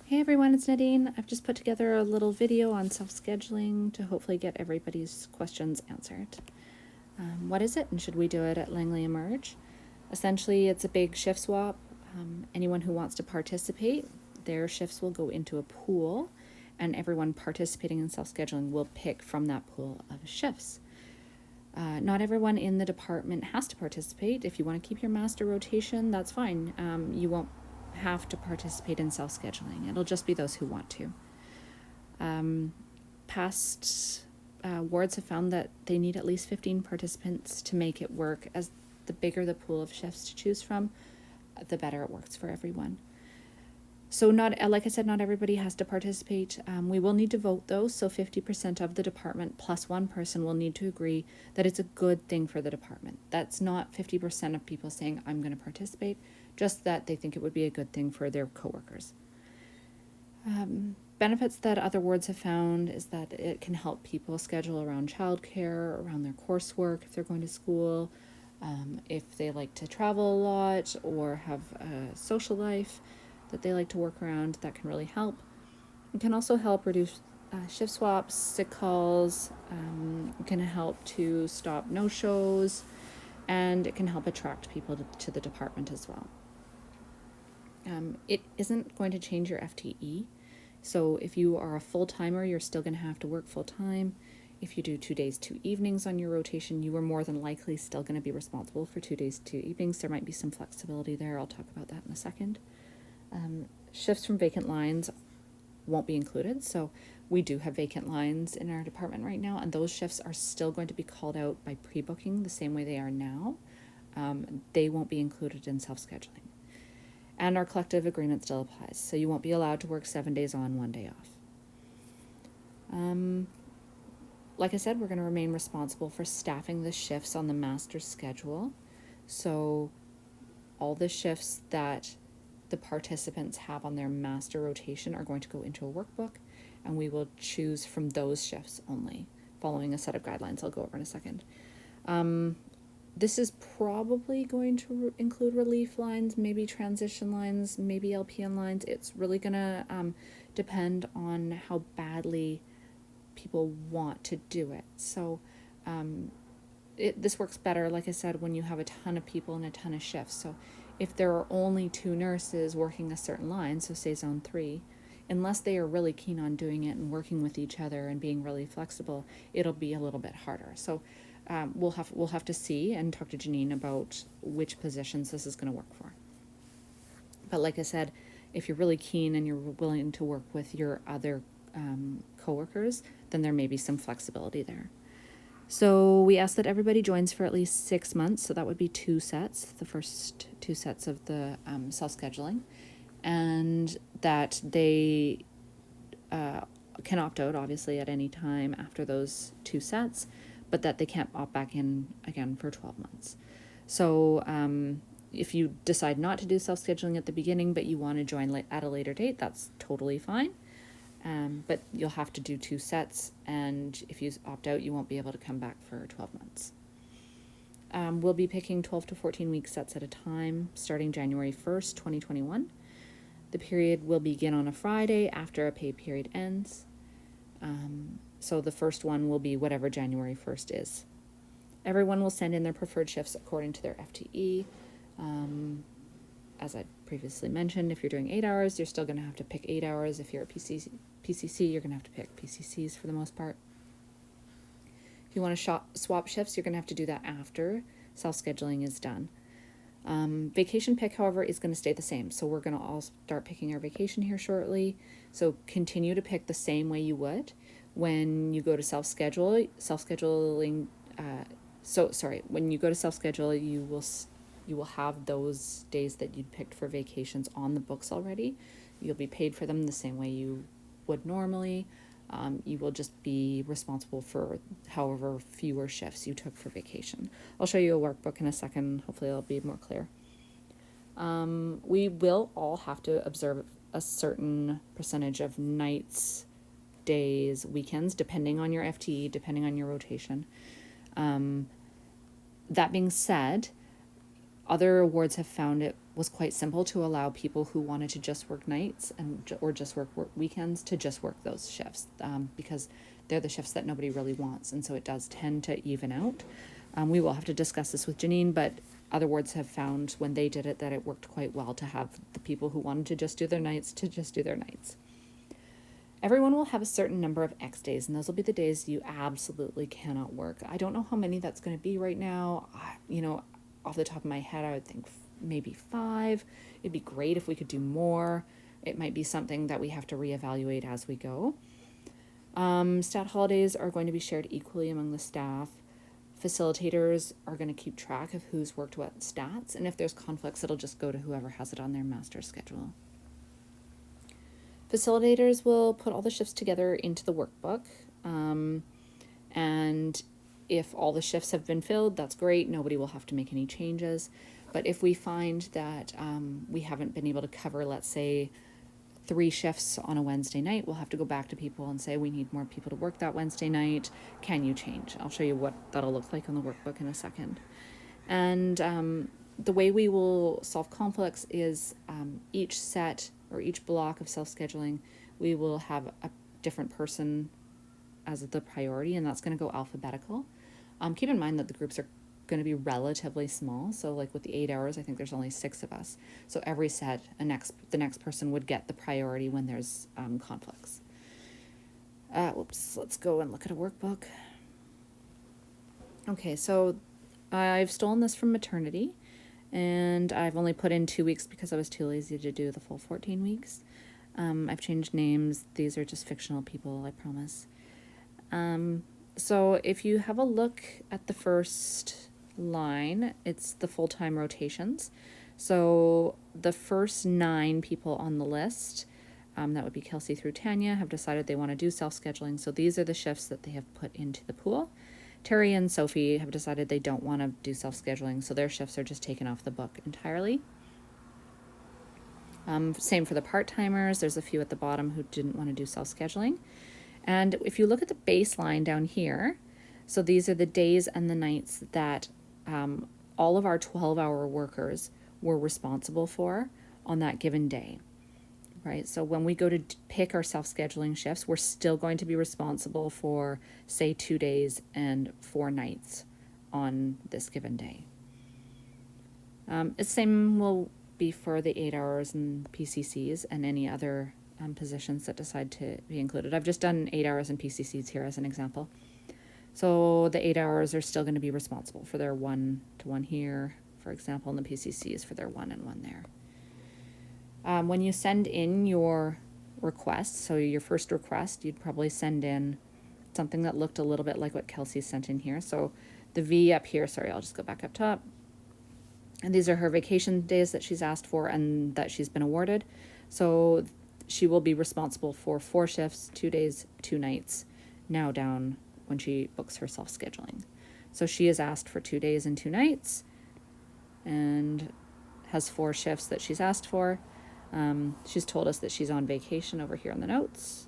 Hey everyone, it's Nadine. I've just put together a little video on self-scheduling to hopefully get everybody's questions answered. What is it and should we do it at Langley Emerge? Essentially, it's a big shift swap. Anyone who wants to participate, their shifts will go into a pool and everyone participating in self-scheduling will pick from that pool of shifts. Not everyone in the department has to participate. If you want to keep your master rotation, that's fine. You won't have to participate in self-scheduling. It'll just be those who want to. Past wards have found that they need at least 15 participants to make it work, as the bigger the pool of shifts to choose from, the better it works for everyone. So like I said, not everybody has to participate. We will need to vote though, so 50% of the department plus one person will need to agree that it's a good thing for the department. That's not 50% of people saying, I'm going to participate, just that they think it would be a good thing for their coworkers. Benefits that other wards have found is that it can help people schedule around childcare, around their coursework if they're going to school, if they like to travel a lot or have a social life that they like to work around, that can really help. It can also help reduce shift swaps, sick calls. It can help to stop no-shows, and it can help attract people to the department as well. It isn't going to change your FTE. So if you are a full-timer, you're still going to have to work full-time. If you do 2 days, 2 evenings on your rotation, you are more than likely still going to be responsible for 2 days, 2 evenings. There might be some flexibility there. I'll talk about that in a second. Shifts from vacant lines won't be included. So we do have vacant lines in our department right now, and those shifts are still going to be called out by pre-booking the same way they are now. They won't be included in self-scheduling. And our collective agreement still applies. So you won't be allowed to work 7 days on, 1 day off. Like I said, we're going to remain responsible for staffing the shifts on the master schedule. So all the shifts that the participants have on their master rotation are going to go into a workbook, and we will choose from those shifts only, following a set of guidelines I'll go over in a second. This is probably going to include relief lines, maybe transition lines, maybe LPN lines. It's really going to depend on how badly people want to do it. So this works better, like I said, when you have a ton of people and a ton of shifts. So if there are only 2 nurses working a certain line, so say zone 3, unless they are really keen on doing it and working with each other and being really flexible, it'll be a little bit harder. So we'll have to see and talk to Janine about which positions this is going to work for. But like I said, if you're really keen and you're willing to work with your other coworkers, then there may be some flexibility there. So we ask that everybody joins for at least 6 months. So that would be 2 sets, the first 2 sets of the self-scheduling, and that they can opt out obviously at any time after those 2 sets, but that they can't opt back in again for 12 months. So if you decide not to do self-scheduling at the beginning, but you want to join at a later date, that's totally fine. But you'll have to do 2 sets, and if you opt out, you won't be able to come back for 12 months. We'll be picking 12 to 14 week sets at a time, starting January 1st, 2021. The period will begin on a Friday after a pay period ends. So the first one will be whatever January 1st is. Everyone will send in their preferred shifts according to their FTE. As I previously mentioned, if you're doing 8 hours, you're still going to have to pick 8 hours. If you're a PCC, you're going to have to pick PCCs for the most part. If you want to swap shifts, you're going to have to do that after self-scheduling is done. Vacation pick, however, is going to stay the same. So we're going to all start picking our vacation here shortly. So continue to pick the same way you would when you go to self-scheduling. When you go to self-schedule, you will have those days that you'd picked for vacations on the books already. You'll be paid for them the same way you would normally. You will just be responsible for however fewer shifts you took for vacation. I'll show you a workbook in a second. Hopefully it'll be more clear. We will all have to observe a certain percentage of nights, days, weekends, depending on your FTE, depending on your rotation. That being said, other wards have found it was quite simple to allow people who wanted to just work nights or just work weekends to just work those shifts, because they're the shifts that nobody really wants, and so it does tend to even out. We will have to discuss this with Janine, but other wards have found when they did it that it worked quite well to have the people who wanted to just do their nights to just do their nights. Everyone will have a certain number of X days, and those will be the days you absolutely cannot work. I don't know how many that's going to be right now. Off the top of my head, I would think maybe 5. It'd be great if we could do more. It might be something that we have to reevaluate as we go. Stat holidays are going to be shared equally among the staff. Facilitators are going to keep track of who's worked what stats, and if there's conflicts, it'll just go to whoever has it on their master schedule. Facilitators will put all the shifts together into the workbook, and if all the shifts have been filled, that's great. Nobody will have to make any changes. But if we find that we haven't been able to cover, let's say, 3 shifts on a Wednesday night, we'll have to go back to people and say, we need more people to work that Wednesday night. Can you change? I'll show you what that'll look like on the workbook in a second. And the way we will solve conflicts is each set or each block of self-scheduling, we will have a different person as the priority, and that's going to go alphabetical. Keep in mind that the groups are going to be relatively small. So like with the 8 hours, I think there's only 6 of us. So every set, the next person would get the priority when there's conflicts. Let's go and look at a workbook. Okay, so I've stolen this from maternity, and I've only put in 2 weeks because I was too lazy to do the full 14 weeks. I've changed names. These are just fictional people, I promise. So if you have a look at the first line, it's the full-time rotations. So the first 9 people on the list, that would be Kelsey through Tanya, have decided they want to do self-scheduling. So these are the shifts that they have put into the pool. Terry and Sophie have decided they don't want to do self-scheduling, so their shifts are just taken off the book entirely. Same for the part-timers. There's a few at the bottom who didn't want to do self-scheduling. And if you look at the baseline down here, so these are the days and the nights that all of our 12-hour workers were responsible for on that given day. Right, so when we go to pick our self-scheduling shifts, we're still going to be responsible for, say, 2 days and 4 nights on this given day. The same will be for the 8 hours and PCCs and any other positions that decide to be included. I've just done 8 hours and PCCs here as an example. So the 8 hours are still going to be responsible for their 1 to 1 here, for example, and the PCCs for their 1 and 1 there. When you send in your request, so your first request, you'd probably send in something that looked a little bit like what Kelsey sent in here. So the V up here, sorry, I'll just go back up top. And these are her vacation days that she's asked for and that she's been awarded. So she will be responsible for 4 shifts, 2 days, 2 nights, now down when she books her self-scheduling. So she is asked for 2 days and 2 nights and has 4 shifts that she's asked for. She's told us that she's on vacation over here on the notes.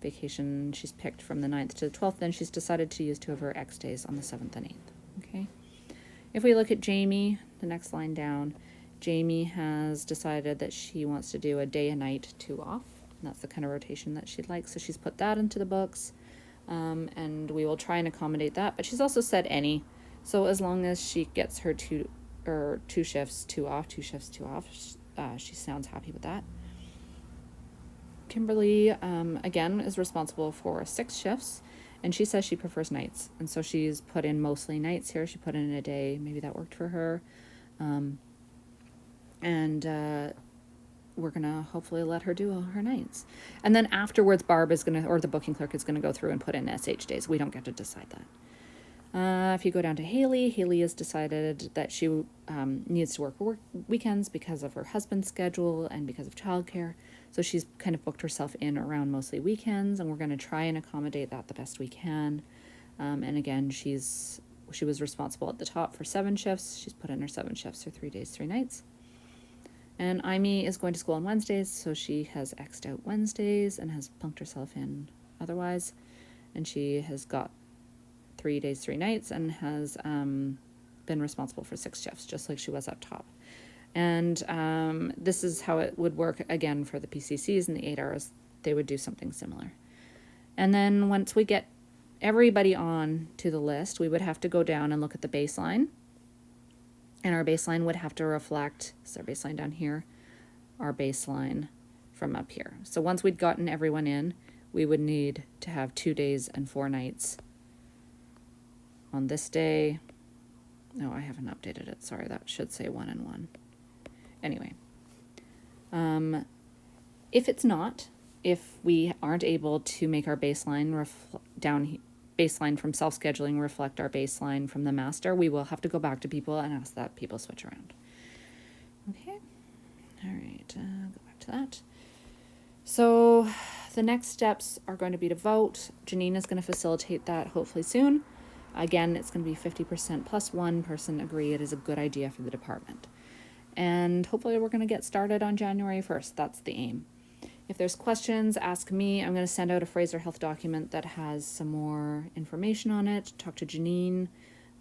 Vacation she's picked from the 9th to the 12th, then she's decided to use 2 of her X days on the 7th and 8th. Okay. If we look at Jamie, the next line down, Jamie has decided that she wants to do a day, a night, 2 off. And that's the kind of rotation that she'd like. So she's put that into the books, and we will try and accommodate that. But she's also said any. So as long as she gets her 2 shifts, 2 off, 2 shifts, 2 off, she sounds happy with that. Kimberly, again, is responsible for 6 shifts, and she says she prefers nights. And so she's put in mostly nights here. She put in a day. Maybe that worked for her. We're going to hopefully let her do all her nights. And then afterwards, Barb is going to, or the booking clerk is going to go through and put in SH days. We don't get to decide that. If you go down to Haley, Haley has decided that she needs to work weekends because of her husband's schedule and because of childcare. So she's kind of booked herself in around mostly weekends, and we're going to try and accommodate that the best we can. And again, she was responsible at the top for 7 shifts. She's put in her 7 shifts or 3 days, 3 nights. And Imi is going to school on Wednesdays, so she has X'd out Wednesdays and has plunked herself in otherwise. And she has got 3 days, 3 nights, and has been responsible for 6 shifts, just like she was up top. And this is how it would work again for the PCCs and the 8 hours. They would do something similar. And then once we get everybody on to the list, we would have to go down and look at the baseline. And our baseline would have to reflect, so our baseline down here, our baseline from up here. So once we'd gotten everyone in, we would need to have 2 days and 4 nights. On this day, no, I haven't updated it. Sorry, that should say 1 and 1. Anyway, if it's not, if we aren't able to make our baseline baseline from self-scheduling reflect our baseline from the master, we will have to go back to people and ask that people switch around. Okay, all right, go back to that. So the next steps are going to be to vote. Janine is going to facilitate that hopefully soon. Again, it's going to be 50% plus one person agree it is a good idea for the department. And hopefully we're going to get started on January 1st. That's the aim. If there's questions, ask me. I'm going to send out a Fraser Health document that has some more information on it. Talk to Janine.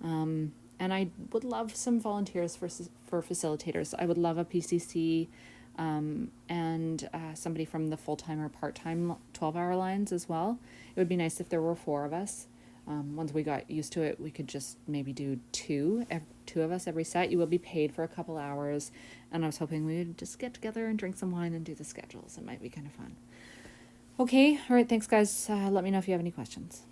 And I would love some volunteers for facilitators. I would love a PCC and somebody from the full-time or part-time 12-hour lines as well. It would be nice if there were 4 of us. Once we got used to it, we could just maybe do two of us every set. You will be paid for a couple hours, and I was hoping we would just get together and drink some wine and do the schedules. It might be kind of fun. Okay, all right, thanks guys. Let me know if you have any questions.